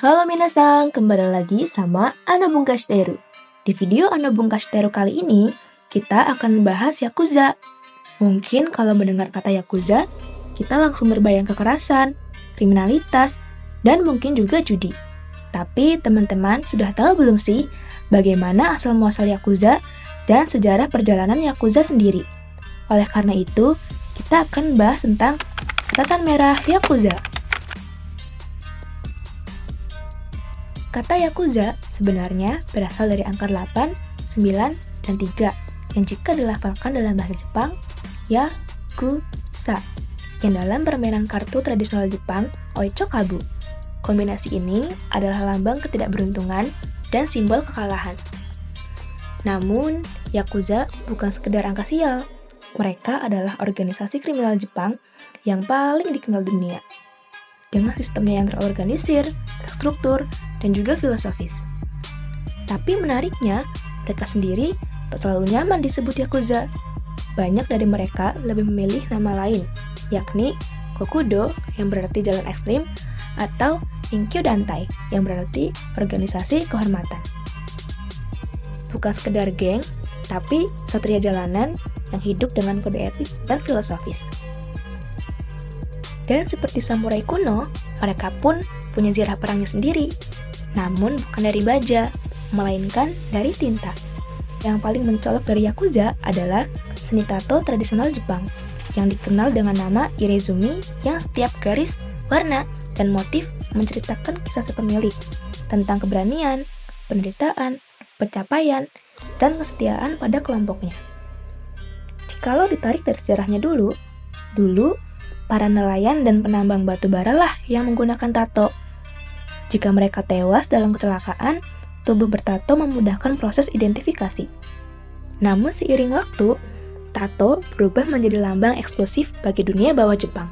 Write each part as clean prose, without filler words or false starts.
Halo minasang, kembali lagi sama Ana Bungkashiteru. Di video Ana Bungkashiteru kali ini, kita akan membahas Yakuza. Mungkin kalau mendengar kata Yakuza, kita langsung terbayang kekerasan, kriminalitas, dan mungkin juga judi. Tapi teman-teman sudah tahu belum sih bagaimana asal-muasal Yakuza dan sejarah perjalanan Yakuza sendiri? Oleh karena itu, kita akan bahas tentang catatan merah Yakuza. Kata Yakuza sebenarnya berasal dari angka 8, 9, dan 3 yang jika dilafalkan dalam bahasa Jepang, Yakuza, yang dalam permainan kartu tradisional Jepang, Oicho Kabu. Kombinasi ini adalah lambang ketidakberuntungan dan simbol kekalahan. Namun, Yakuza bukan sekedar angka sial. Mereka adalah organisasi kriminal Jepang yang paling dikenal dunia. Dengan sistemnya yang terorganisir, terstruktur, dan juga filosofis. Tapi menariknya, mereka sendiri tak selalu nyaman disebut Yakuza. Banyak dari mereka lebih memilih nama lain, yakni Kokudo yang berarti jalan ekstrim, atau Ninkyo Dantai yang berarti organisasi kehormatan. Bukan sekedar geng, tapi satria jalanan yang hidup dengan kode etik dan filosofis. Dan seperti samurai kuno, mereka pun punya zirah perangnya sendiri. Namun bukan dari baja, melainkan dari tinta. Yang paling mencolok dari Yakuza adalah seni tato tradisional Jepang, yang dikenal dengan nama Irezumi, yang setiap garis, warna, dan motif menceritakan kisah si pemilik tentang keberanian, penderitaan, pencapaian, dan kesetiaan pada kelompoknya. Jikalau ditarik dari sejarahnya dulu para nelayan dan penambang batu bara lah yang menggunakan tato. Jika mereka tewas dalam kecelakaan, tubuh bertato memudahkan proses identifikasi. Namun seiring waktu, tato berubah menjadi lambang eksklusif bagi dunia bawah Jepang.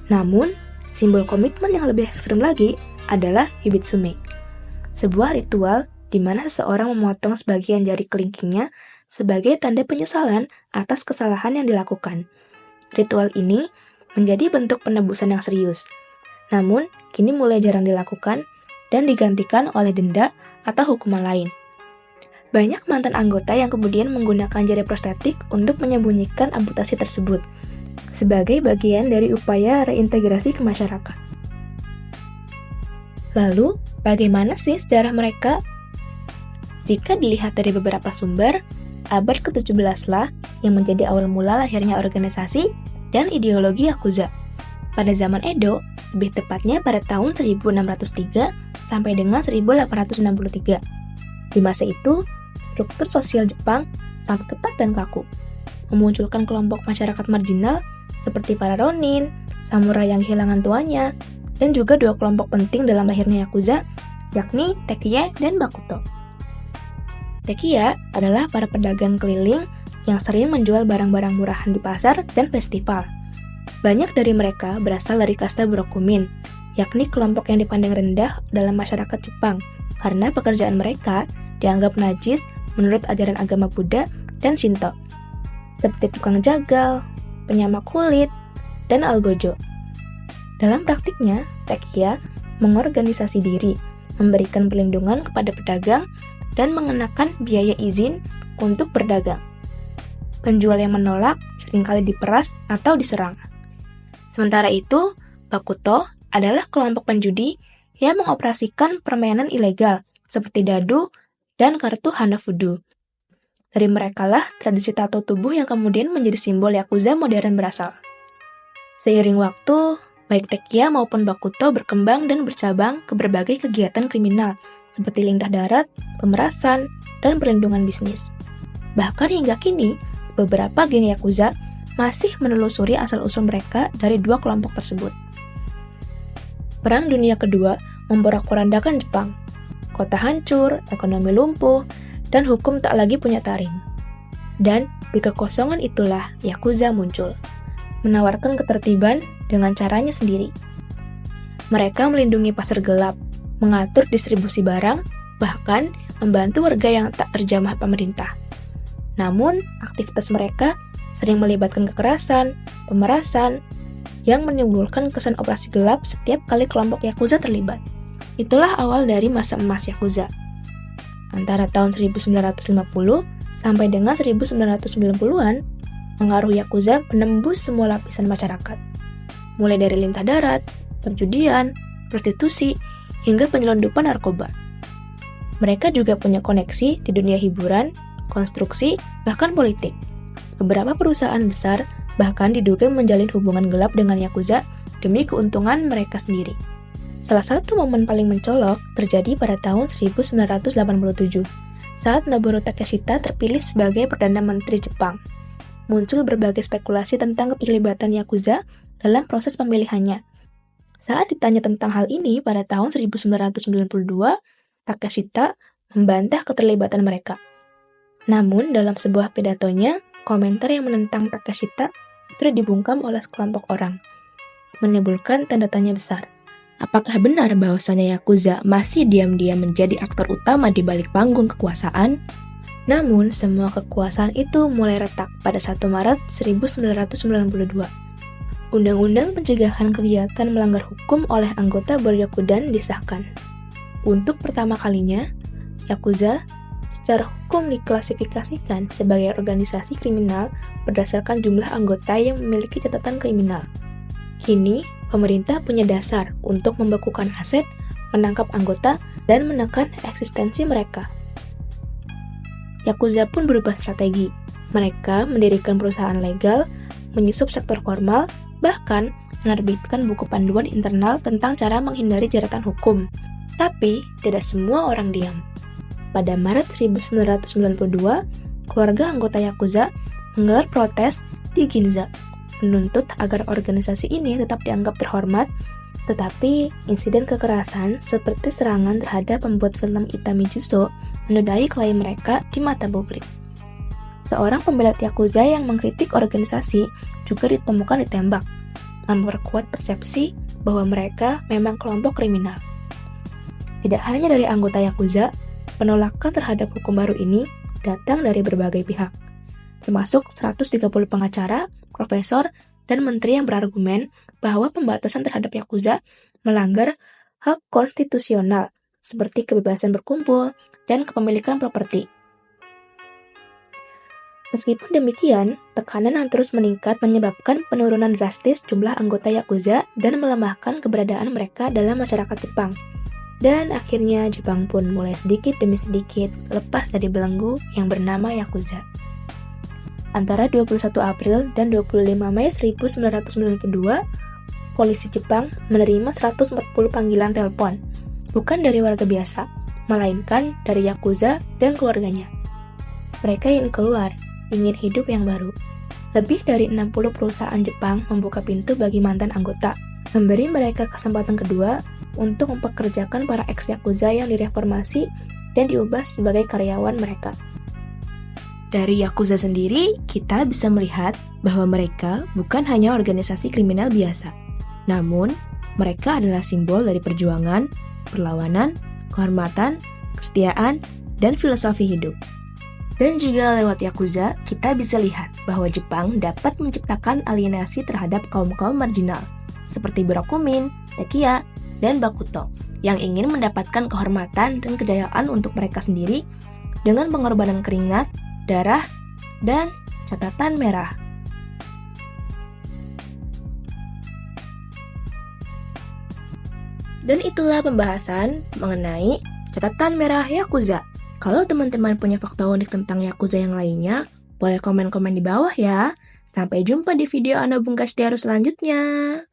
Namun, simbol komitmen yang lebih ekstrim lagi adalah Yubitsume, sebuah ritual di mana seseorang memotong sebagian jari kelingkingnya sebagai tanda penyesalan atas kesalahan yang dilakukan. Ritual ini menjadi bentuk penebusan yang serius. Namun, kini mulai jarang dilakukan dan digantikan oleh denda atau hukuman lain. Banyak mantan anggota yang kemudian menggunakan jari prostetik untuk menyembunyikan amputasi tersebut, sebagai bagian dari upaya reintegrasi ke masyarakat. Lalu, bagaimana sih sejarah mereka? Jika dilihat dari beberapa sumber, abad ke-17 lah yang menjadi awal mula lahirnya organisasi dan ideologi Yakuza. Pada zaman Edo, lebih tepatnya pada tahun 1603 sampai dengan 1863. Di masa itu, struktur sosial Jepang sangat ketat dan kaku, memunculkan kelompok masyarakat marginal seperti para ronin, samurai yang kehilangan tuannya, dan juga dua kelompok penting dalam lahirnya Yakuza, yakni Tekiya dan Bakuto. Tekiya adalah para pedagang keliling yang sering menjual barang-barang murahan di pasar dan festival. Banyak dari mereka berasal dari kasta Brokumin, yakni kelompok yang dipandang rendah dalam masyarakat Jepang karena pekerjaan mereka dianggap najis menurut ajaran agama Buddha dan Shinto, seperti tukang jagal, penyamak kulit, dan algojo. Dalam praktiknya, Tekiya mengorganisasi diri, memberikan perlindungan kepada pedagang, dan mengenakan biaya izin untuk berdagang. Penjual yang menolak seringkali diperas atau diserang. Sementara itu, Bakuto adalah kelompok penjudi yang mengoperasikan permainan ilegal seperti dadu dan kartu Hanafudo. Dari merekalah tradisi tato tubuh yang kemudian menjadi simbol Yakuza modern berasal. Seiring waktu, baik Tekiya maupun Bakuto berkembang dan bercabang ke berbagai kegiatan kriminal seperti lintah darat, pemerasan, dan perlindungan bisnis. Bahkan hingga kini, beberapa geng Yakuza masih menelusuri asal-usul mereka dari dua kelompok tersebut. Perang Dunia Kedua memporak-porandakan Jepang. Kota hancur, ekonomi lumpuh, dan hukum tak lagi punya taring. Dan di kekosongan itulah Yakuza muncul, menawarkan ketertiban dengan caranya sendiri. Mereka melindungi pasar gelap, mengatur distribusi barang, bahkan membantu warga yang tak terjamah pemerintah. Namun, aktivitas mereka sering melibatkan kekerasan, pemerasan, yang menimbulkan kesan operasi gelap setiap kali kelompok Yakuza terlibat. Itulah awal dari masa emas Yakuza. Antara tahun 1950 sampai dengan 1990-an, pengaruh Yakuza menembus semua lapisan masyarakat. Mulai dari lintah darat, perjudian, prostitusi, hingga penyelundupan narkoba. Mereka juga punya koneksi di dunia hiburan, konstruksi, bahkan politik. Beberapa perusahaan besar bahkan diduga menjalin hubungan gelap dengan Yakuza demi keuntungan mereka sendiri. Salah satu momen paling mencolok terjadi pada tahun 1987, saat Noboru Takeshita terpilih sebagai Perdana Menteri Jepang. Muncul berbagai spekulasi tentang keterlibatan Yakuza dalam proses pemilihannya. Saat ditanya tentang hal ini pada tahun 1992, Takeshita membantah keterlibatan mereka. Namun, dalam sebuah pidatonya, komentar yang menentang Takeshita justru dibungkam oleh sekelompok orang, menimbulkan tanda tanya besar. Apakah benar bahwasannya Yakuza masih diam-diam menjadi aktor utama di balik panggung kekuasaan? Namun, semua kekuasaan itu mulai retak pada 1 Maret 1992. Undang-Undang Pencegahan Kegiatan Melanggar Hukum oleh anggota Boryokudan disahkan. Untuk pertama kalinya, Yakuza secara hukum diklasifikasikan sebagai organisasi kriminal berdasarkan jumlah anggota yang memiliki catatan kriminal. Kini, pemerintah punya dasar untuk membekukan aset, menangkap anggota, dan menekan eksistensi mereka. Yakuza pun berubah strategi. Mereka mendirikan perusahaan legal, menyusup sektor formal, bahkan menerbitkan buku panduan internal tentang cara menghindari jeratan hukum. Tapi, tidak semua orang diam. Pada Maret 1992, keluarga anggota Yakuza menggelar protes di Ginza, menuntut agar organisasi ini tetap dianggap terhormat, tetapi insiden kekerasan seperti serangan terhadap pembuat film Itami Juso menodai klaim mereka di mata publik. Seorang pembela Yakuza yang mengkritik organisasi juga ditemukan ditembak, memperkuat persepsi bahwa mereka memang kelompok kriminal. Tidak hanya dari anggota Yakuza, penolakan terhadap hukum baru ini datang dari berbagai pihak, termasuk 130 pengacara, profesor, dan menteri yang berargumen bahwa pembatasan terhadap Yakuza melanggar hak konstitusional seperti kebebasan berkumpul dan kepemilikan properti. Meskipun demikian, tekanan yang terus meningkat menyebabkan penurunan drastis jumlah anggota Yakuza dan melemahkan keberadaan mereka dalam masyarakat Jepang. Dan akhirnya Jepang pun mulai sedikit demi sedikit lepas dari belenggu yang bernama Yakuza. Antara 21 April dan 25 Mei 1992, polisi Jepang menerima 140 panggilan telepon, bukan dari warga biasa, melainkan dari Yakuza dan keluarganya. Mereka ingin keluar, ingin hidup yang baru. Lebih dari 60 perusahaan Jepang membuka pintu bagi mantan anggota, memberi mereka kesempatan kedua untuk mempekerjakan para ex-Yakuza yang direformasi dan diubah sebagai karyawan mereka. Dari Yakuza sendiri, kita bisa melihat bahwa mereka bukan hanya organisasi kriminal biasa. Namun, mereka adalah simbol dari perjuangan, perlawanan, kehormatan, kesetiaan, dan filosofi hidup. Dan juga lewat Yakuza, kita bisa lihat bahwa Jepang dapat menciptakan alienasi terhadap kaum-kaum marginal, seperti Borokumin, Tekiya, dan Bakuto, yang ingin mendapatkan kehormatan dan kejayaan untuk mereka sendiri dengan pengorbanan keringat, darah, dan catatan merah. Dan itulah pembahasan mengenai catatan merah Yakuza. Kalau teman-teman punya fakta unik tentang Yakuza yang lainnya, boleh komen-komen di bawah ya. Sampai jumpa di video Ana Bungkas Daru selanjutnya.